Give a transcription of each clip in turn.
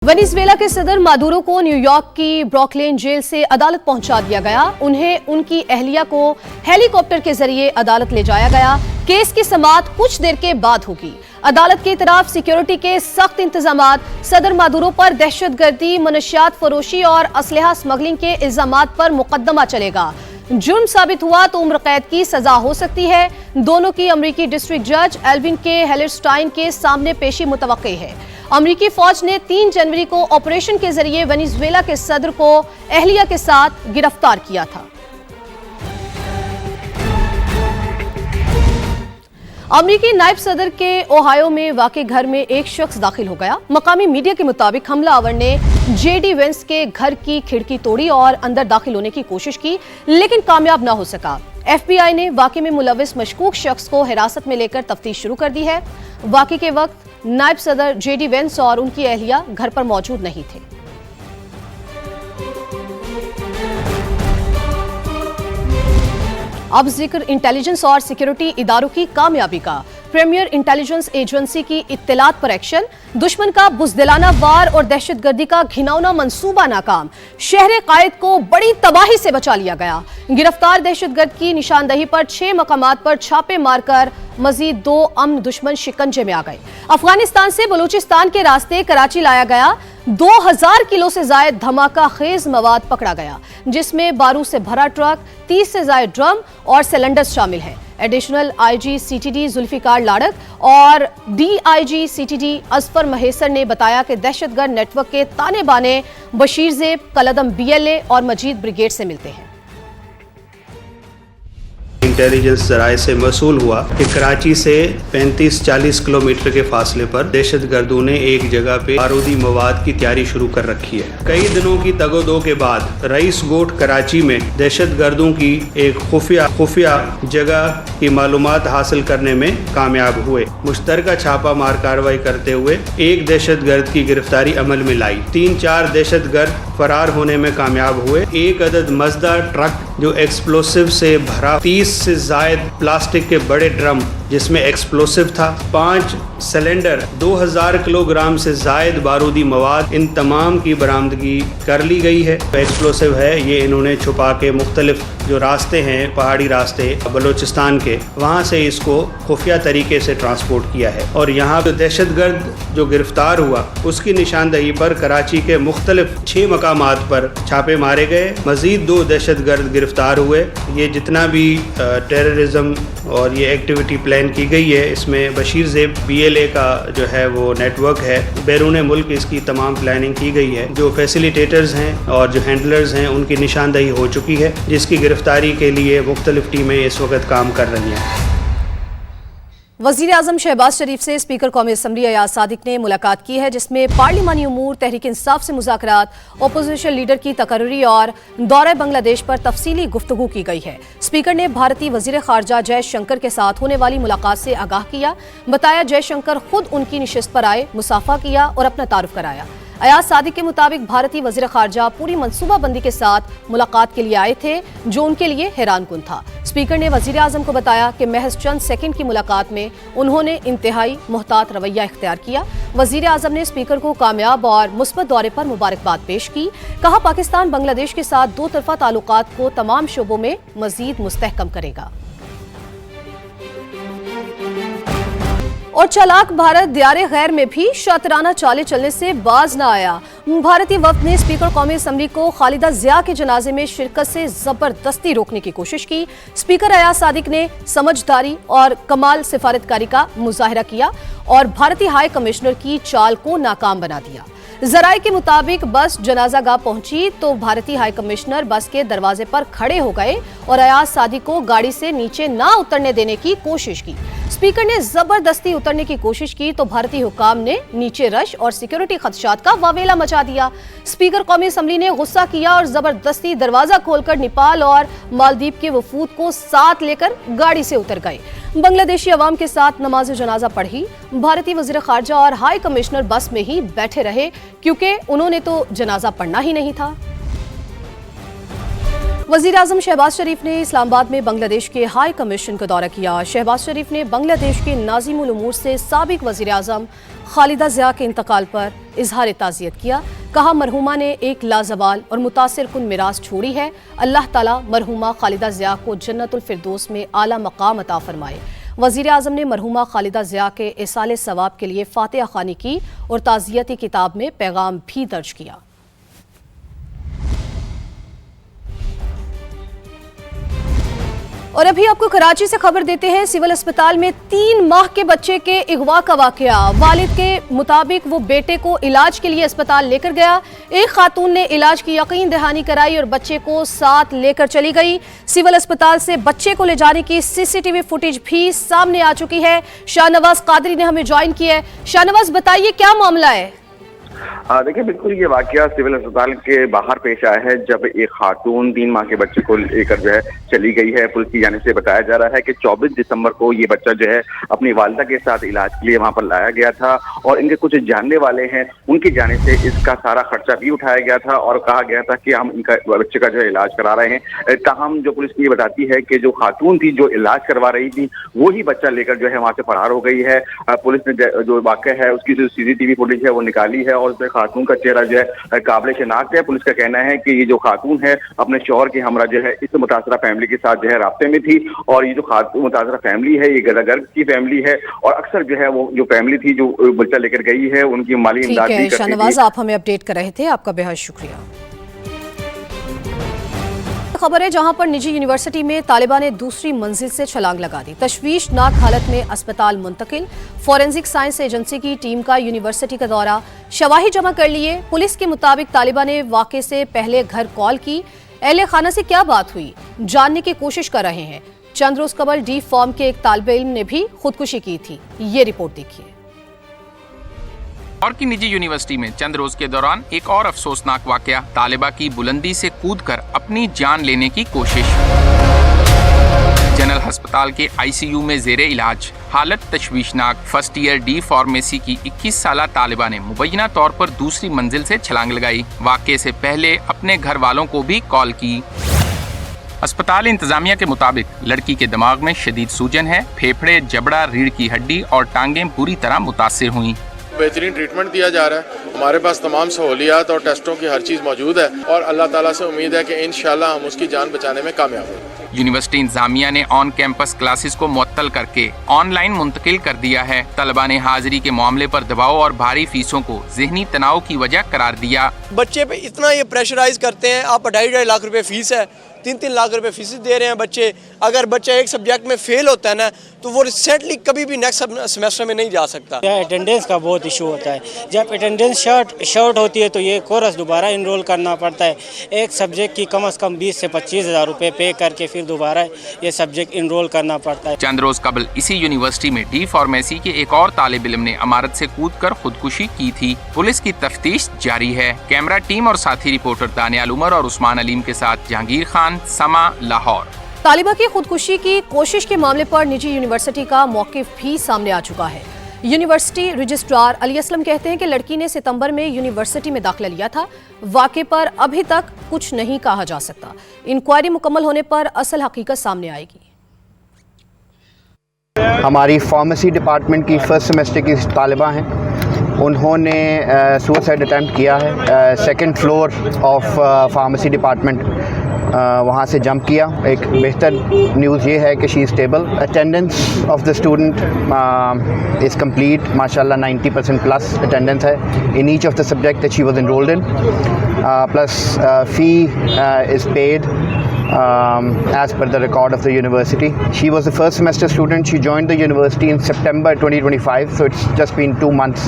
Venezuela के सदर Maduro को न्यूयॉर्क की ब्रुकलिन जेल से अदालत पहुंचा दिया गया। उन्हें उनकी अहलिया को हेलीकॉप्टर के जरिए अदालत ले जाया गया। केस की समाअत कुछ देर के बाद होगी। अदालत की तरफ सिक्योरिटी के सख्त इंतजामात, सदर मादुरो पर दहशतगर्दी, मनशियात फरोशी और असलहा स्मगलिंग के इल्जामात पर मुकदमा चलेगा। जुर्म साबित हुआ तो उम्र कैद की सजा हो सकती है। दोनों की अमेरिकी डिस्ट्रिक्ट जज एल्विन के हेलरस्टाइन के सामने पेशी मुतवक्के है। अमेरिकी फौज ने 3 जनवरी को ऑपरेशन के जरिए वेनेजुएला के सदर को अहलिया के साथ गिरफ्तार किया था। अमेरिकी नायब सदर के ओहायो में वाक़े घर में एक शख्स दाखिल हो गया। मकामी मीडिया के मुताबिक हमलावर ने जेडी वेंस के घर की खिड़की तोड़ी और अंदर दाखिल होने की कोशिश की, लेकिन कामयाब ना हो सका। FBI ने वाक़े में मुलविस मशकूक शख्स को हिरासत में लेकर तफ्तीश शुरू कर दी है। वाक़े के वक्त नायब सदर जेडी वेंस और उनकी अहलिया घर पर मौजूद नहीं थे। अब जिक्र इंटेलिजेंस और सिक्योरिटी इदारों की कामयाबी का। प्रीमियर इंटेलिजेंस एजेंसी की इत्तलात पर एक्शन, दुश्मन का बुज़दिलाना वार और दहशतगर्दी का घिनौना मंसूबा नाकाम। शहर कायद को बड़ी तबाही से बचा लिया गया। गिरफ्तार दहशतगर्द की निशानदही पर 6 मकामात पर छापे मारकर मजीद 2 अमन दुश्मन शिकंजे में आ गए। अफगानिस्तान से बलूचिस्तान के रास्ते कराची लाया गया 2000 किलो से जायद धमाका खेज मवाद पकड़ा गया, जिसमें बारूद से भरा ट्रक, 30 से जायद ड्रम और सिलेंडर्स शामिल हैं। एडिशनल IG CTD जुल्फिकार लाड़क और DIG CTD असफर महेसर ने बताया कि दहशतगर्द नेटवर्क के ताने बाने बशीर ज़ेब, कलदम BLA और मजीद ब्रिगेड से मिलते हैं। इंटेलिजेंस जराये से मसूल हुआ कि कराची से 35-40 किलोमीटर के फासले पर दहशतगर्दों ने एक जगह पे बारूदी मवाद की तैयारी शुरू कर रखी है। कई दिनों की तगोदो के बाद रईस गोट कराची में दहशतगर्दों की एक खुफिया जगह की मालूमात हासिल करने में कामयाब हुए। मुश्तरका छापा मार कार्रवाई करते हुए एक दहशतगर्द की गिरफ्तारी अमल में लाई। 3-4 दहशतगर्द फरार होने में कामयाब हुए। एक अदद मजदा ट्रक जो एक्सप्लोसिव से भरा, 30 से जायद प्लास्टिक के बड़े ड्रम जिसमें एक्सप्लोसिव था, 5 सिलेंडर, 2000 किलोग्राम से जायद बारूदी मवाद, इन तमाम की बरामदगी कर ली गई है। एक्सप्लोसिव है, ये इन्होंने छुपा के मुख्तलिफ जो रास्ते हैं, पहाड़ी रास्ते बलूचिस्तान के, वहाँ से इसको खुफिया तरीके से ट्रांसपोर्ट किया है। और यहाँ पे दहशतगर्द जो गिरफ्तार हुआ उसकी निशानदही पर कराची के मुख्तलिफ 6 मकामात पर छापे मारे गए। मजीद 2 दहशतगर्द गिरफ्तार हुए। ये जितना भी टेररिज्म और ये एक्टिविटी प्लान की गई है, इसमें बशीर ज़ेब BLA का जो है वो नेटवर्क है, बैरून मुल्क इसकी तमाम प्लानिंग की गई है। जो फैसिलिटेटर्स हैं और जो हैंडलर्स हैं उनकी निशानदही हो चुकी है, जिसकी गिरफ्तारी के लिए मुख्तलिफ टीमें इस वक्त काम कर रही हैं। वज़ीर आज़म शहबाज शरीफ से स्पीकर कौमी असम्बली अयाज सादिक ने मुलाकात की है, जिसमें पार्लिमानी उमूर, तहरीक इंसाफ से मुज़ाकरात, अपोजिशन लीडर की तकर्री और दौरे बांग्लादेश पर तफसीली गुफ्तगू की गई है। स्पीकर ने भारतीय वज़ीर ख़ारजा जयशंकर के साथ होने वाली मुलाकात से आगाह किया। बताया जयशंकर खुद उनकी निशिस्त पर आए, मुसाफा किया और अपना तारुफ कराया। अयाज सादिक के मुताबिक भारतीय वज़ीर ख़ारजा पूरी मनसूबाबंदी के साथ मुलाकात के लिए आए थे, जो उनके लिए हैरान कुन था। स्पीकर ने वज़ीर आज़म को बताया कि महज चंद सेकंड की मुलाकात में उन्होंने इंतहाई मुहतात रवैया इख्तियार किया। वज़ीर आज़म ने स्पीकर को कामयाब और मुस्बत दौरे पर मुबारकबाद पेश की। कहा पाकिस्तान बांग्लादेश के साथ 2 तरफ़ा ताल्लुकात को तमाम शोबों में मज़ीद मुस्तहकम करेगा। और चालाक भारत दियारे गैर में भी शातिराना चालें चलने से बाज न आया। भारतीय वफ्द ने स्पीकर कौमी असम्बली को खालिदा जिया के जनाजे में शिरकत से जबरदस्ती रोकने की कोशिश की। स्पीकर अयाज सादिक ने समझदारी और कमाल सिफारतकारी का मुजाहिरा किया और भारतीय हाई कमिश्नर की चाल को नाकाम बना दिया। जराये के मुताबिक बस जनाजा गाह पहुंची तो भारतीय हाई कमिश्नर बस के दरवाजे पर खड़े हो गए और अयाज सादिक को गाड़ी से नीचे ना उतरने देने की कोशिश की। स्पीकर ने जबरदस्ती उतरने की कोशिश की तो भारतीय हुकाम ने नीचे रश और सिक्योरिटी खदशात का वावेला मचा दिया। स्पीकर कौमी असम्बली ने गुस्सा किया और जबरदस्ती दरवाजा खोलकर नेपाल और मालदीव के वफूद को साथ लेकर गाड़ी से उतर गए। बांग्लादेशी अवाम के साथ नमाज जनाजा पढ़ी। भारतीय वज़ीर ख़ारजा और हाई कमिश्नर बस में ही बैठे रहे, क्योंकि उन्होंने तो जनाजा पढ़ना ही नहीं था। वज़ीर-ए-आज़म शहबाज शरीफ ने इस्लामाबाद में बांग्लादेश के हाई कमीशन का दौरा किया। शहबाज शरीफ ने बांग्लादेश के नाज़िमुल उमूर से साबिक वज़ीर-ए-आज़म खालिदा ज़िया के इंतकाल पर इजहार ताज़ियत किया। कहा, मरहुमा ने एक लाजवाल और मुतासिर कुन मिरास छोड़ी है। अल्लाह ताला मरहुमा खालिदा ज़िया को जन्नतुल फिरदौस में आला मकाम अता फरमाए। वज़ीर-ए-आज़म ने मरहुमा खालिदा ज़िया के इसाले सवाब के लिए फातिहा ख़वानी की और ताज़ियती किताब में पैगाम भी दर्ज किया। और अभी आपको कराची से खबर देते हैं। सिविल अस्पताल में 3 माह के बच्चे के अगवा का वाकया। वालिद के मुताबिक वो बेटे को इलाज के लिए अस्पताल लेकर गया। एक खातून ने इलाज की यकीन दहानी कराई और बच्चे को साथ लेकर चली गई। सिविल अस्पताल से बच्चे को ले जाने की सीसीटीवी फुटेज भी सामने आ चुकी है। शाहनवाज कादरी ने हमें ज्वाइन किया है। शाहनवाज, बताइए क्या मामला है? देखिए, बिल्कुल ये वाकया सिविल अस्पताल के बाहर पेश आया है, जब एक खातून 3 माह के बच्चे को लेकर जो है चली गई है। पुलिस की जानिब से बताया जा रहा है कि 24 दिसंबर को ये बच्चा जो है अपनी वालिदा के साथ इलाज के लिए वहां पर लाया गया था और इनके कुछ जानने वाले हैं, उनकी जानिब से इसका सारा खर्चा भी उठाया गया था और कहा गया था कि हम इनका बच्चे का जो है इलाज करा रहे हैं। ताहम जो पुलिस ये बताती है कि जो खातून थी जो इलाज करवा रही थी वो ही बच्चा लेकर जो है वहां से फरार हो गई है। पुलिस ने जो वाकया है उसकी जो सीसीटीवी फुटेज है वो निकाली है और उसमें खातून का चेहरा जो है काबिल शनाख्त है। पुलिस का कहना है कि ये जो खातून है अपने शौहर के हमरा जो है इस मुतासरा फैमिली के साथ जो है राब्ते में थी और ये जो खातून मुतासरा फैमिली है ये गदागर की फैमिली है और अक्सर जो है वो जो फैमिली थी जो बच्चा लेकर गई है उनकी माली इमदाद भी करती थी। शाहनवाज, आप हमें अपडेट कर रहे थे, आपका बेहद शुक्रिया। खबर है जहां पर निजी यूनिवर्सिटी में तालिबा ने दूसरी मंजिल से छलांग लगा दी। तशवीशनाक हालत में अस्पताल मुंतकिल। फॉरेंसिक साइंस एजेंसी की टीम का यूनिवर्सिटी का दौरा, शवाही जमा कर लिए। पुलिस के मुताबिक तालिबा ने वाक़े से पहले घर कॉल की। अहले खाना से क्या बात हुई जानने की कोशिश कर रहे हैं। चंद रोज कबल डी फॉर्म के एक तालिबे इल्म ने भी खुदकुशी की थी। ये रिपोर्ट देखिए। और की निजी यूनिवर्सिटी में चंद रोज के दौरान एक और अफसोसनाक वाकया, तालिबा की बुलंदी से कूदकर अपनी जान लेने की कोशिश। जनरल अस्पताल के आईसीयू में जेरे इलाज, हालत तशवीशनाक। फर्स्ट ईयर डी फार्मेसी की 21 साला तालिबा ने मुबैना तौर पर दूसरी मंजिल से छलांग लगाई। वाकये से पहले अपने घर वालों को भी कॉल की। अस्पताल इंतजामिया के मुताबिक लड़की के दिमाग में शदीद सूजन है। फेफड़े, जबड़ा, रीढ़ की हड्डी और टांगें बुरी तरह मुतासिर हुई। बेहतरीन ट्रीटमेंट दिया जा रहा है। हमारे पास तमाम सहूलियात और टेस्टों की हर चीज़ मौजूद है और अल्लाह ताला से उम्मीद है कि इंशाल्लाह हम उसकी जान बचाने में कामयाब होंगे। यूनिवर्सिटी इंतजामिया ने ऑन कैंपस क्लासेस को मुअत्तल करके ऑनलाइन मुंतकिल कर दिया है। तलबा ने हाजिरी के मामले पर दबाव और भारी फीसों को ज़हनी तनाव की वजह करार दिया। बच्चे पे इतना ये प्रेशराइज करते हैं, आप 2.5 लाख रुपए फीस है, 3-3 लाख रुपए फीस दे रहे हैं बच्चे। अगर बच्चा एक सब्जेक्ट में फेल होता है ना तो वो रिसेंटली कभी भी नेक्स्ट सेमेस्टर में नहीं जा सकता। अटेंडेंस का बहुत इशू होता है। जब अटेंडेंस शॉर्ट होती है तो ये कोर्स दोबारा इनरोल करना पड़ता है। एक सब्जेक्ट की कम से कम 20 से 25 हज़ार रुपये पे करके फिर दोबारा ये सब्जेक्ट इनरोल करना पड़ता है। चंद रोज कबल इसी यूनिवर्सिटी में डी फार्मेसी के एक और तालिब इल्म ने इमारत से कूदकर खुदकुशी की थी। पुलिस की तफ्तीश जारी है। कैमरा टीम और साथी रिपोर्टर दानियाल उमर और उस्मान अलीम के साथ जहांगीर खान, समा, लाहौर। तालिबा की खुदकुशी की कोशिश के मामले पर निजी यूनिवर्सिटी का मौकिफ भी सामने आ चुका है। यूनिवर्सिटी रजिस्ट्रार अली असलम कहते हैं कि लड़की ने सितंबर में यूनिवर्सिटी में दाखिला लिया था। वाक़े पर अभी तक कुछ नहीं कहा जा सकता। इंक्वायरी मुकम्मल होने पर असल हकीकत सामने आएगी। हमारी फार्मेसी डिपार्टमेंट की फर्स्ट सेमेस्टर की तालिबा हैं, उन्होंने सुसाइड अटैम्प्ट किया है। Second floor of pharmacy department वहाँ से जंप किया। एक बेहतर न्यूज़ ये है कि she is stable. Attendance of the student is complete, माशाल्लाह 90% प्लस अटेंडेंस है in each of the subject that she was enrolled in, plus fee is paid as per the record of the university. She was a first semester student. She joined the university in September 2025, so it's just been 2 months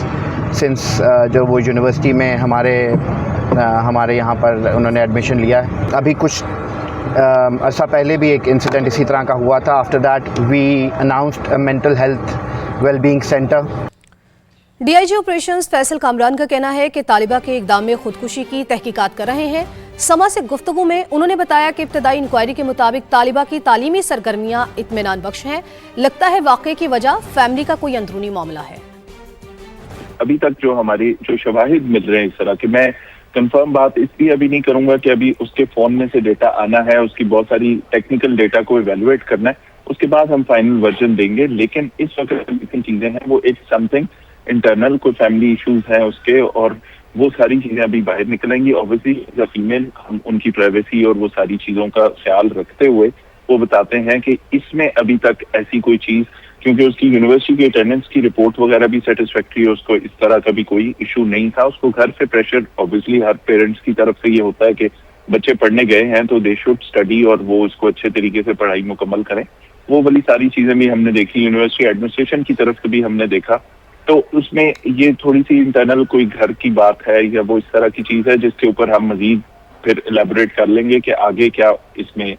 since जो वो university में हमारे यहाँ पर उन्होंने admission लिया है। अभी कुछ अर्सा पहले भी एक इंसिडेंट इसी तरह का हुआ था। After that we announced a mental health wellbeing centre. DIG operations Faisal Kamran का कहना है कि तालिबा के इक़दाम में खुदकुशी की तहकीकात कर रहे हैं। समा से गुफ्तगू में उन्होंने बताया कि इब्तदाई इंक्वायरी के मुताबिक तालिबा की तालीमी सरगर्मियां इत्मीनान बख्श हैं। लगता है वाक़े की वजह फैमिली का कोई अंदरूनी मामला है। अभी तक जो हमारी जो शवाहिद मिल रहे हैं इस तरह के, मैं कंफर्म बात इसलिए अभी नहीं करूंगा कि अभी उसके फोन में से डेटा आना है, उसकी बहुत सारी टेक्निकल डेटा को इवेलुएट करना है, उसके बाद हम फाइनल वर्जन देंगे। लेकिन इस वक्त जितनी चीजें हैं वो एक समथिंग इंटरनल कोई फैमिली इश्यूज हैं उसके, और वो सारी चीजें अभी बाहर निकलेंगी। ऑब्वियसली फीमेल हम उनकी प्राइवेसी और वो सारी चीजों का ख्याल रखते हुए वो बताते हैं कि इसमें अभी तक ऐसी कोई चीज, क्योंकि उसकी यूनिवर्सिटी की अटेंडेंस की रिपोर्ट वगैरह भी सेटिस्फैक्ट्री है, उसको इस तरह का भी कोई इशू नहीं था। उसको घर से प्रेशर ऑब्वियसली हर पेरेंट्स की तरफ से ये होता है कि बच्चे पढ़ने गए हैं तो दे शुड स्टडी और वो उसको अच्छे तरीके से पढ़ाई मुकम्मल करें। वो वाली सारी चीजें भी हमने देखी, यूनिवर्सिटी एडमिनिस्ट्रेशन की तरफ से भी हमने देखा। तो उसमें ये थोड़ी सी इंटरनल कोई घर की बात है या वो इस तरह की चीज है जिसके ऊपर हम मजीद फिर एलैबोरेट कर लेंगे कि आगे क्या इसमें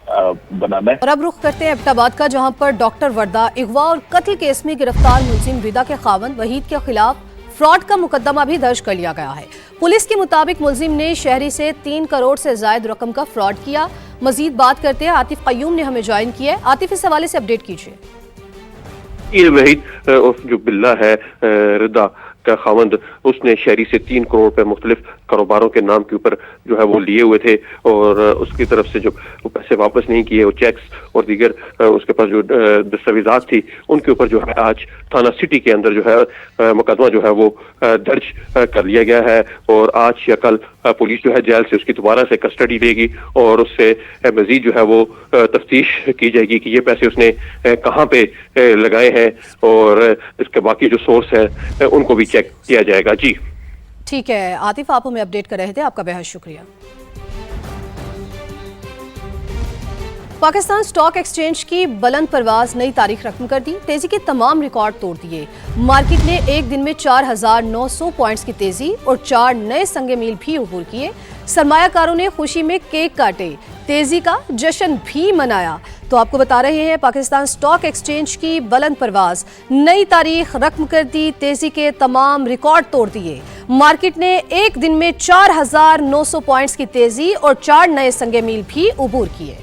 बनाना है। और अब रुख करते हैं एबटाबाद का, जहां पर डॉक्टर वर्दा अगवा और कत्ल केस में गिरफ्तार मुलजिम रिदा के खावंद वहीद के खिलाफ फ्रॉड का मुकदमा भी दर्ज कर लिया गया है। पुलिस के मुताबिक मुलजिम ने शहरी से 3 करोड़ से ज्यादा रकम का फ्रॉड किया। मजीद बात करते हैं, आतिफ कयूम ने हमें ज्वाइन किया है। आतिफ, इस हवाले से अपडेट कीजिए। ये वहीद जो बिल्ला है रिदा का खावंद, उसने शहरी से 3 करोड़ रुपए मुख्तलिफ कारोबारों के नाम के ऊपर जो है वो लिए हुए थे, और उसकी तरफ से जो वो पैसे वापस नहीं किए, वो चेक्स और दीगर उसके पास जो दस्तावेजात थी उनके ऊपर जो है आज थाना सिटी के अंदर जो है मुकदमा जो है वो दर्ज कर लिया गया है। और आज या कल पुलिस जो है जेल से उसकी दोबारा से कस्टडी लेगी और उससे मजीद जो है वो तफ्तीश की जाएगी कि ये पैसे उसने कहाँ पे लगाए हैं, और इसके बाकी जो सोर्स है उनको भी चेक किया जाएगा। जी ठीक है आतिफ, आप हमें अपडेट कर रहे थे, आपका बेहद शुक्रिया। पाकिस्तान स्टॉक एक्सचेंज की बुलंद परवाज नई तारीख रकम कर दी, तेजी के तमाम रिकॉर्ड तोड़ दिए। मार्केट ने एक दिन में 4,900 पॉइंट्स की तेजी और 4 नए संगे मील भी अबूर किए। सरमायाकारों ने खुशी में केक काटे, तेजी का जश्न भी मनाया। तो आपको बता रहे हैं, पाकिस्तान स्टॉक एक्सचेंज की बुलंद परवाज नई तारीख रकम कर दी, तेजी के तमाम रिकॉर्ड तोड़ दिए। मार्केट ने एक दिन में 4,900 पॉइंट्स की तेजी और 4 नए संगे मील भी अबूर किए।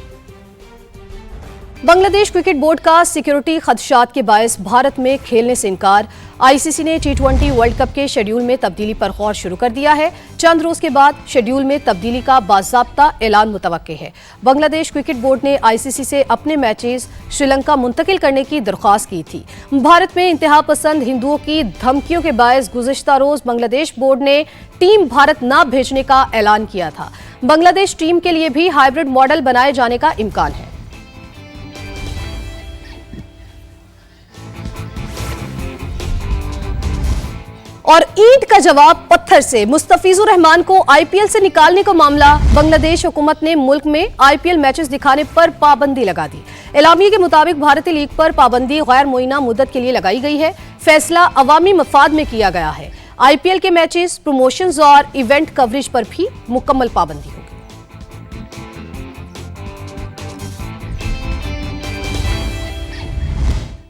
बांग्लादेश क्रिकेट बोर्ड का सिक्योरिटी खदशात के बायस भारत में खेलने से इनकार। आईसीसी ने T20 वर्ल्ड कप के शेड्यूल में तब्दीली पर गौर शुरू कर दिया है। चंद रोज के बाद शेड्यूल में तब्दीली का बाज़ाब्ता ऐलान मुतवक्के है। बांग्लादेश क्रिकेट बोर्ड ने आईसीसी से अपने मैचेस श्रीलंका मुंतकिल करने की दरख्वास्त की थी। भारत में इंतहा पसंद हिंदुओं की धमकियों के बायस गुज़िश्ता रोज बांग्लादेश बोर्ड ने टीम भारत न भेजने का ऐलान किया था। बांग्लादेश टीम के लिए भी हाइब्रिड मॉडल बनाए जाने का इम्कान है। और ईंट का जवाब पत्थर से, मुस्तफिजुर रहमान को आईपीएल से निकालने का मामला। बांग्लादेश हुकूमत ने मुल्क में आईपीएल मैचेस दिखाने पर पाबंदी लगा दी। एलामिया के मुताबिक भारतीय लीग पर पाबंदी गैर मुइना मुद्दत के लिए लगाई गई है। फैसला अवामी मफाद में किया गया है। आईपीएल के मैचेस, प्रमोशंस और इवेंट कवरेज पर भी मुकम्मल पाबंदी हो।